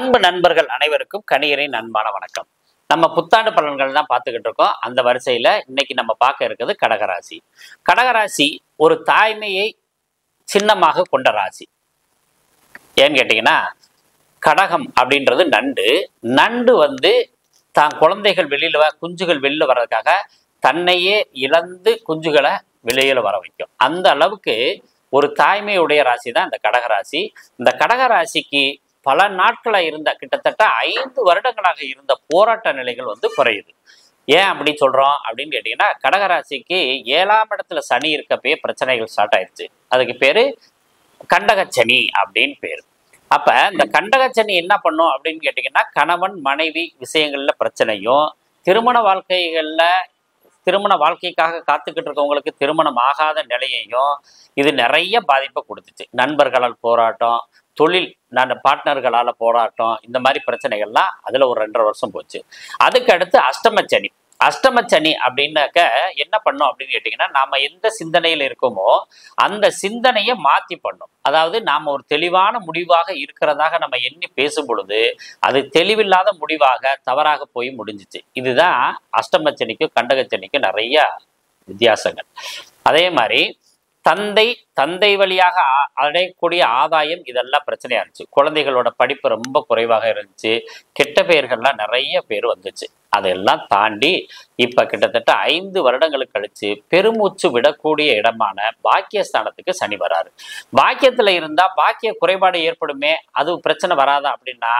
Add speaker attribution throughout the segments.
Speaker 1: அன்பு நண்பர்கள் அனைவருக்கும் கணியரின் அன்பான வணக்கம். நம்ம புத்தாண்டு பலன்கள் தான் பார்த்துக்கிட்டு இருக்கோம். அந்த வரிசையில இன்னைக்கு நம்ம பார்க்க இருக்கிறது கடகராசி. கடகராசி ஒரு தாய்மையை சின்னமாக கொண்ட ராசி. ஏன்னு கேட்டீங்கன்னா, கடகம் அப்படின்றது நண்டு. நண்டு தான் குழந்தைகள் குஞ்சுகள் வெளியில வர்றதுக்காக தன்னையே இழந்து குஞ்சுகளை வெளியில வர வைக்கும். அந்த அளவுக்கு ஒரு தாய்மையுடைய ராசி தான் இந்த கடகராசி. இந்த கடகராசிக்கு பல நாட்களா இருந்த கிட்டத்தட்ட 5 வருடங்களாக இருந்த போராட்ட நிலைகள் குறையுது. ஏன் அப்படி சொல்றோம் அப்படின்னு கேட்டீங்கன்னா, கடகராசிக்கு 7ஆம் இடத்துல சனி இருக்கப்பயே பிரச்சனைகள் ஸ்டார்ட் ஆயிடுச்சு. அதுக்கு பேரு கண்டகச்சனி அப்படின்னு பேரு. அப்ப இந்த கண்டகச்சனி என்ன பண்ணும் அப்படின்னு கேட்டீங்கன்னா, கணவன் மனைவி விஷயங்கள்ல பிரச்சனையும், திருமண வாழ்க்கைக்காக காத்துக்கிட்டு இருக்கவங்களுக்கு திருமணம் ஆகாத நிலையையும் இது நிறைய பாதிப்பை கொடுத்துச்சு. நண்பர்களால் போராட்டம், தொழில் பார்ட்னர்களால் போராட்டம், இந்த மாதிரி பிரச்சனைகள்லாம் அதில் ஒரு 2.5 வருஷம் போச்சு. அதுக்கு அடுத்து அஷ்டமச்சனி. அஷ்டமச்சனி அப்படின்னாக்க என்ன பண்ணும் அப்படின்னு கேட்டிங்கன்னா, நாம் எந்த சிந்தனையில் இருக்கோமோ அந்த சிந்தனையை மாற்றி பண்ணும். அதாவது நாம் ஒரு தெளிவான முடிவாக இருக்கிறதாக நம்ம எண்ணி பேசும் பொழுது அது தெளிவில்லாத முடிவாக தவறாக போய் முடிஞ்சிச்சு. இதுதான் அஷ்டமச்சனிக்கும் கண்டகச்சனிக்கும் நிறைய வித்தியாசங்கள். அதே மாதிரி தந்தை வழியாக அடையக்கூடிய ஆதாயம் இதெல்லாம் பிரச்சனையா இருந்துச்சு. குழந்தைகளோட படிப்பு ரொம்ப குறைவாக இருந்துச்சு. கெட்ட பெயர்கள்லாம் நிறைய பேர் வந்துச்சு. அதெல்லாம் தாண்டி இப்ப கிட்டத்தட்ட 5 வருடங்களுக்கு கழிச்சு பெருமூச்சு விடக்கூடிய இடமான பாக்கியஸ்தானத்துக்கு சனி வராரு. பாக்கியத்துல இருந்தா பாக்கிய குறைபாடு ஏற்படுமே, அது பிரச்சனை வராதா அப்படின்னா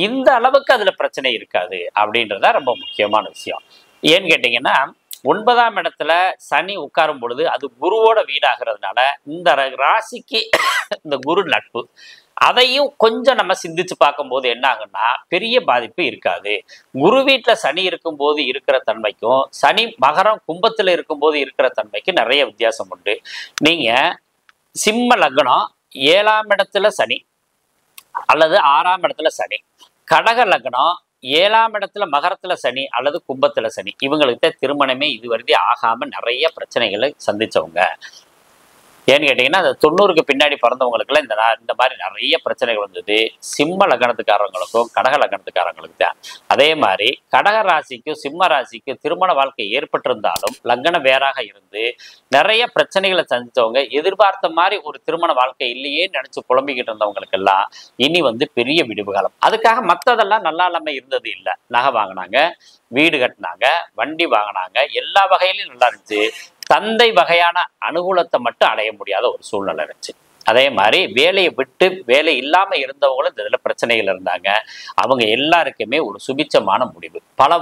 Speaker 1: இந்த அளவுக்கு அதுல பிரச்சனை இருக்காது அப்படின்றத ரொம்ப முக்கியமான விஷயம். ஏன்னு கேட்டீங்கன்னா, 9ஆம் இடத்துல சனி உட்காரும் பொழுது அது குருவோட வீடாகிறதுனால இந்த ராசிக்கு இந்த குரு நட்பு, அதையும் கொஞ்சம் நம்ம சிந்திச்சு பார்க்கும்போது என்ன ஆகுன்னா பெரிய பாதிப்பு இருக்காது. குரு வீட்டுல சனி இருக்கும்போது இருக்கிற தன்மைக்கும் சனி மகரம் கும்பத்துல இருக்கும்போது இருக்கிற தன்மைக்கும் நிறைய வித்தியாசம் உண்டு. நீங்க சிம்ம லக்னம் 7ஆம் இடத்துல சனி அல்லது 6ஆம் இடத்துல சனி, கடக லக்னம் 7ஆம் இடத்துல மகரத்துல சனி அல்லது கும்பத்துல சனி, இவங்களுக்கு திருமணமே இதுவரை ஆகாம நிறைய பிரச்சனைகளை சந்திச்சவங்க. ஏன்னு கேட்டீங்கன்னா, அந்த 90க்கு பின்னாடி பிறந்தவங்களுக்குலாம் இந்த மாதிரி நிறைய பிரச்சனைகள் வந்தது. சிம்ம லக்னத்துக்காரங்களுக்கும் கடக லக்னத்துக்காரங்களுக்கு தான். அதே மாதிரி கடக ராசிக்கும் சிம்ம ராசிக்கும் திருமண வாழ்க்கை ஏற்பட்டிருந்தாலும் லக்னம் வேறாக இருந்து நிறைய பிரச்சனைகளை சந்திச்சவங்க, எதிர்பார்த்த மாதிரி ஒரு திருமண வாழ்க்கை இல்லையேன்னு நினைச்சு புலம்பிக்கிட்டு இருந்தவங்களுக்கெல்லாம் இனி பெரிய விடிவு காலம். அதுக்காக மற்றதெல்லாம் நல்லா இல்லாம இருந்தது இல்லை. நகை வாங்கினாங்க, வீடு கட்டினாங்க, வண்டி வாங்கினாங்க, எல்லா வகையிலும் நல்லா இருந்துச்சு. தந்தை வகையான அனுகூலத்தை மட்டும் அடைய முடியாத ஒரு சூழ்நிலை இருந்துச்சு. அதே மாதிரி வேலையை விட்டு வேலை இல்லாம இருந்தவங்களும் இதுல பிரச்சனைகள் இருந்தாங்க. அவங்க எல்லாருக்குமே ஒரு சுபிச்சமான முடிவு. பல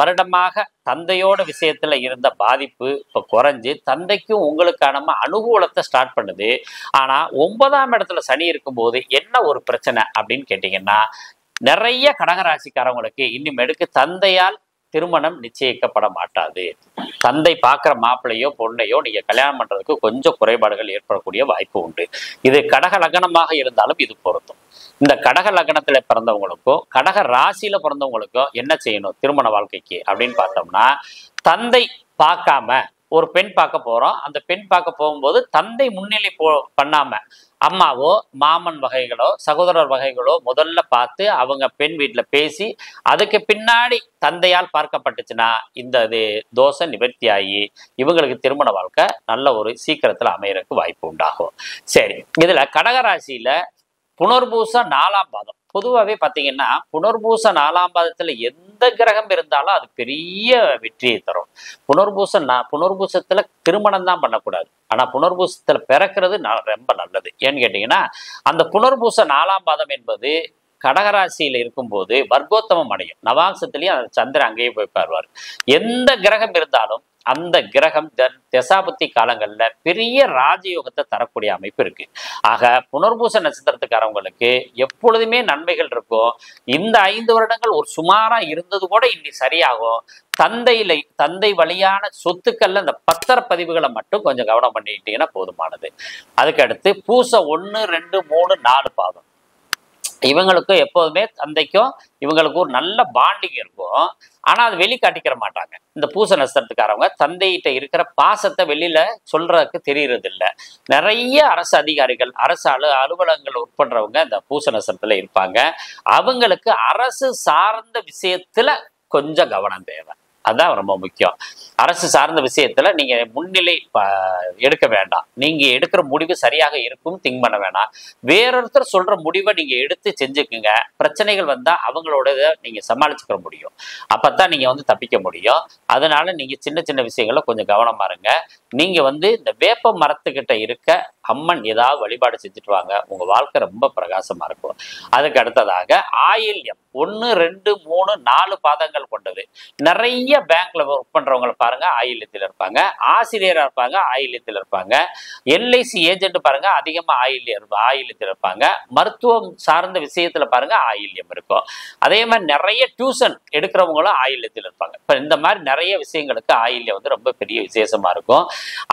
Speaker 1: வருடமாக தந்தையோட விஷயத்துல இருந்த பாதிப்பு இப்ப குறைஞ்சு தந்தைக்கும் உங்களுக்கான அனுகூலத்தை ஸ்டார்ட் பண்ணுது. ஆனா 9ஆம் இடத்துல சனி இருக்கும்போது என்ன ஒரு பிரச்சனை அப்படின்னு கேட்டீங்கன்னா, நிறைய கடகராசிக்காரவங்களுக்கு இனிமேலுக்கு தந்தையால் திருமணம் நிச்சயிக்கப்பட மாட்டாது. தந்தை பார்க்குற மாப்பிள்ளையோ பொண்ணையோ நீங்க கல்யாணம் பண்றதுக்கு கொஞ்சம் குறைபாடுகள் ஏற்படக்கூடிய வாய்ப்பு உண்டு. இது கடக லக்னமாக இருந்தாலும் இது பொருந்தும். இந்த கடக லக்னத்துல பிறந்தவங்களுக்கும் கடக ராசியில பிறந்தவங்களுக்கும் என்ன செய்யணும் திருமண வாழ்க்கைக்கு அப்படின்னு பார்த்தோம்னா, தந்தை பார்க்காம ஒரு பெண் பார்க்க போறோம். அந்த பெண் பார்க்க போகும்போது தந்தை முன்னிலை பண்ணாம அம்மாவோ மாமன் வகைகளோ சகோதரர் வகைகளோ முதல்ல பார்த்து அவங்க பெண் வீட்டுல பேசி அதுக்கு பின்னாடி தந்தையால் பார்க்கப்பட்டுச்சுன்னா இந்த தோஷம் நிவர்த்தி ஆகி இவங்களுக்கு திருமண வாழ்க்கை நல்ல ஒரு சீக்கிரத்துல அமையறதுக்கு வாய்ப்பு உண்டாகும். சரி, இதுல கடகராசியில புனர்பூசம் 4ஆம் பாதம். பொதுவாகவே பார்த்தீங்கன்னா, புனர்பூசம் 4ஆம் பாதத்துல எந்த கிரகம் இருந்தாலும் அது பெரிய வெற்றியை தரும். புனர்பூசத்துல திருமணம் தான் பண்ணக்கூடாது. ஆனா புனர்பூசத்துல பிறக்கிறது ரொம்ப நல்லது. ஏன்னு கேட்டீங்கன்னா, அந்த புனர்பூசம் 4ஆம் பாதம் என்பது கடகராசியில இருக்கும்போது வர்க்கோத்தமம் அடையும். நவாம்சத்திலையும் அந்த சந்திரன் அங்கேயே போய் பாருவார். எந்த கிரகம் இருந்தாலும் அந்த கிரகம் தசாபுத்தி காலங்கள்ல பெரிய ராஜயோகத்தை தரக்கூடிய அமைப்பு இருக்கு. ஆக புனர்பூச நட்சத்திரத்துக்காரவங்களுக்கு எப்பொழுதுமே நன்மைகள் இருக்கும். இந்த 5 வருடங்கள் ஒரு சுமாரா இருந்தது கூட இனி சரியாகும். தந்தை வழியான சொத்துக்கள்ல இந்த பத்திரப்பதிவுகளை மட்டும் கொஞ்சம் கவனம் பண்ணிக்கிட்டீங்கன்னா போதுமானது. அதுக்கு அடுத்து பூச 1, 2, 3, 4 பாதம். இவங்களுக்கும் எப்போதுமே தந்தைக்கும் இவங்களுக்கு ஒரு நல்ல பாண்டிங் இருக்கும். ஆனா அது வெளிக்காட்டிக்கிற மாட்டாங்க. இந்த பூச நட்சத்திரத்துக்காரவங்க தந்தையிட்ட இருக்கிற பாசத்தை வெளியில சொல்றதுக்கு தெரியறது இல்ல. நிறைய அரசு அதிகாரிகள், அரசு அலுவலகங்கள் ஒர்க் பண்றவங்க இந்த பூச நட்சத்திரத்துல இருப்பாங்க. அவங்களுக்கு அரசு சார்ந்த விஷயத்துல கொஞ்சம் கவனம் தேவை. அதான் ரொம்ப முக்கியம். அரசு சார்ந்த விஷயத்துல நீங்க முன்னிலை எடுக்க வேண்டாம். நீங்க எடுக்கிற முடிவு சரியாக இருக்கும் திங்க் பண்ண வேணாம். வேறொருத்தர் சொல்ற முடிவை நீங்க எடுத்து செஞ்சுக்குங்க. பிரச்சனைகள் வந்தா அவங்களோட நீங்க சமாளிச்சுக்க முடியும். அப்பதான் நீங்க தப்பிக்க முடியும். அதனால நீங்க சின்ன சின்ன விஷயங்கள்ல கொஞ்சம் கவனமா இருங்க. நீங்க இந்த வேப்ப மரத்துக்கிட்ட இருக்க அம்மன் ஏதாவது வழிபாடு செஞ்சுட்டு வாங்க. உங்க வாழ்க்கை ரொம்ப பிரகாசமா இருக்கும். அதுக்கு அடுத்ததாக ஆயில்யம் 1, 2, 3, 4 பாதங்கள் கொண்டது. நிறைய பேங்க்ல ஒர்க் பண்றவங்களை பாருங்க ஆயில்யத்தில் இருப்பாங்க. ஆசிரியரா இருப்பாங்க ஆயில்யத்தில் இருப்பாங்க. எல்ஐசி ஏஜென்ட் பாருங்க அதிகமா ஆயில்யத்தில் இருப்பாங்க. மருத்துவம் சார்ந்த விஷயத்துல பாருங்க ஆயில்யம் இருக்கும். அதே மாதிரி நிறைய டியூஷன் எடுக்கிறவங்களும் ஆயில்யத்தில் இருப்பாங்க. இப்ப இந்த மாதிரி நிறைய விஷயங்களுக்கு ஆயில்யம் ரொம்ப பெரிய விசேஷமா இருக்கும்.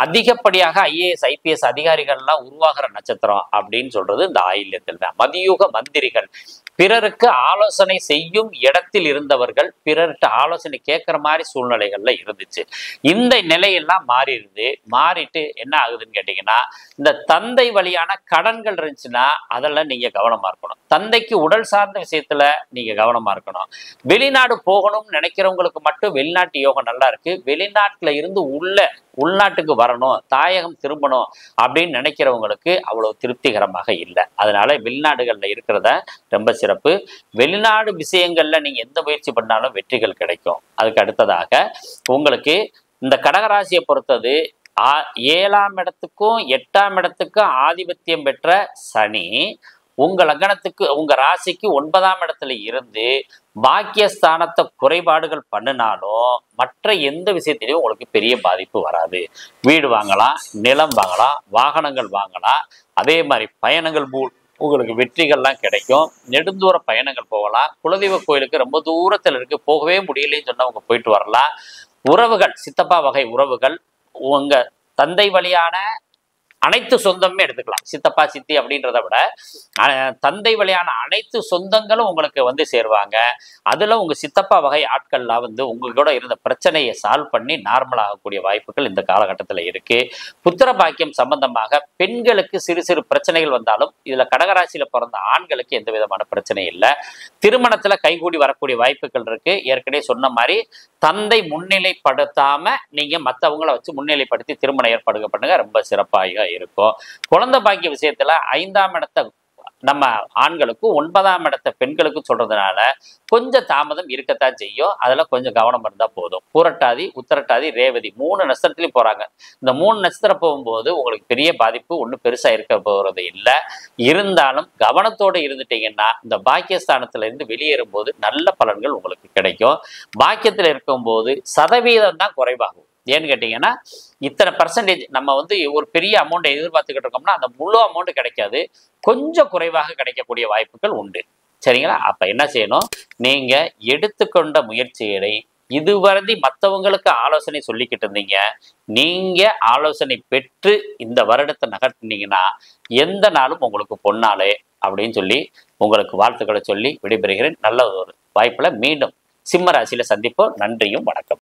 Speaker 1: அதிகப்படியாக ஐஏஎஸ் ஐபிஎஸ் அதிகாரிகள்லாம் உருவாகிற நட்சத்திரம் அப்படின்னு சொல்றது இந்த ஆயில்யத்தில் தான். மதியுக மந்திரிகள், பிறருக்கு ஆலோசனை செய்யும் இடத்தில் இருந்தவர்கள் பிறர்கிட்ட ஆலோசனை கேட்கிற மாதிரி சூழ்நிலைகள்ல இருந்துச்சு. இந்த நிலையெல்லாம் மாறிட்டு என்ன ஆகுதுன்னு கேட்டீங்கன்னா, இந்த தந்தை வழியான கடன்கள் இருந்துச்சுன்னா அதெல்லாம் நீங்க கவனமா இருக்கணும். தந்தைக்கு உடல் சார்ந்த விஷயத்துல நீங்க கவனமா இருக்கணும். வெளிநாடு போகணும்னு நினைக்கிறவங்களுக்கு மட்டும் வெளிநாட்டு யோகம் நல்லா இருக்கு. வெளிநாட்டுல இருந்து உள்நாட்டுக்கு வரணும், தாயகம் திரும்பணும் அப்படின்னு நினைக்கிறவங்களுக்கு அவ்வளவு திருப்திகரமாக இல்லை. அதனால வெளிநாடுகள்ல இருக்கிறத ரொம்ப சிறப்பு. வெளிநாடு விஷயங்கள்ல நீங்க எந்த முயற்சி பண்ணாலும் வெற்றிகள் கிடைக்கும். அதுக்கு அடுத்ததாக உங்களுக்கு இந்த கடகராசியை பொறுத்தது 7ஆம் இடத்துக்கும் 8ஆம் இடத்துக்கும் ஆதிபத்தியம் பெற்ற சனி உங்க லக்னத்துக்கு உங்க ராசிக்கு 9ஆம் இடத்துல இருந்து பாக்கியஸ்தானத்தை குறைபாடுகள் பண்ணினாலும் மற்ற எந்த விஷயத்திலையும் உங்களுக்கு பெரிய பாதிப்பு வராது. வீடு வாங்கலாம், நிலம் வாங்கலாம், வாகனங்கள் வாங்கலாம். அதே மாதிரி பயணங்கள் உங்களுக்கு வெற்றிகள்லாம் கிடைக்கும். நெடுந்தூர பயணங்கள் போகலாம். குலதெய்வ கோயிலுக்கு ரொம்ப தூரத்தில் இருக்கு, போகவே முடியலைன்னு சொன்னவங்க போயிட்டு வரலாம். உறவுகள், சித்தப்பா வகை உறவுகள், உங்க தந்தை வழியான அனைத்து சொந்தமே எடுத்துக்கலாம். சித்தப்பா சித்தி அப்படின்றத விட தந்தை வழியான அனைத்து சொந்தங்களும் உங்களுக்கு சேருவாங்க. அதுல உங்க சித்தப்பா வகை ஆட்கள்லாம் உங்களோட இருந்த பிரச்சனையை சால்வ் பண்ணி நார்மல் ஆகக்கூடிய வாய்ப்புகள் இந்த காலகட்டத்தில் இருக்கு. புத்திர பாக்கியம் சம்பந்தமாக பெண்களுக்கு சிறு சிறு பிரச்சனைகள் வந்தாலும் இதுல கடகராசியில பிறந்த ஆண்களுக்கு எந்த விதமான பிரச்சனை இல்லை. திருமணத்துல கைகூடி வரக்கூடிய வாய்ப்புகள் இருக்கு. ஏற்கனவே சொன்ன மாதிரி தந்தை முன்னிலைப்படுத்தாம நீங்க மற்றவங்களை வச்சு முன்னிலைப்படுத்தி திருமண ஏற்பாடுகள் பண்ணுங்க, ரொம்ப சிறப்பாக இருக்கும். குழந்தை பாக்கிய விஷயத்துல 5ஆம் இடத்தை நம்ம ஆண்களுக்கும் 9ஆம் இடத்தை பெண்களுக்கு சொல்றதுனால கொஞ்சம் தாமதம் இருக்கத்தான் செய்யும். அதுல கொஞ்சம் கவனம் இருந்தா போதும். பூரட்டாதி, உத்திரட்டாதி, ரேவதி 3 நட்சத்திரத்திலையும் போறாங்க. இந்த 3 நட்சத்திரம் போகும்போது உங்களுக்கு பெரிய பாதிப்பு ஒன்றும் பெருசா இருக்க போறது இல்லை. இருந்தாலும் கவனத்தோடு இருந்துட்டீங்கன்னா இந்த பாக்கியஸ்தானத்துல இருந்து வெளியேறும் போது நல்ல பலன்கள் உங்களுக்கு கிடைக்கும். பாக்கியத்துல இருக்கும்போது சதவீதம் தான் குறைவாகும். ஏன்னு கேட்டீங்கன்னா இத்தனை பர்சன்டேஜ் நம்ம ஒரு பெரிய அமௌண்ட் எதிர்பார்த்துக்கிட்டு இருக்கோம்னா அந்த முழு அமௌண்ட் கிடைக்காது, கொஞ்சம் குறைவாக கிடைக்கக்கூடிய வாய்ப்புகள் உண்டு. சரிங்களா? அப்ப என்ன செய்யணும், நீங்க எடுத்துக்கொண்ட முயற்சிகளை இதுவரை மற்றவங்களுக்கு ஆலோசனை சொல்லிக்கிட்டு இருந்தீங்க, நீங்க ஆலோசனை பெற்று இந்த வருடத்தை நகர்த்தினீங்கன்னா எந்த நாளும் உங்களுக்கு பொன்னாலே அப்படின்னு சொல்லி உங்களுக்கு வாழ்த்துக்களை சொல்லி விடைபெறுகிறேன். நல்ல ஒரு வாய்ப்புல மீண்டும் சிம்ம ராசியில சந்திப்போம். நன்றியும் வணக்கம்.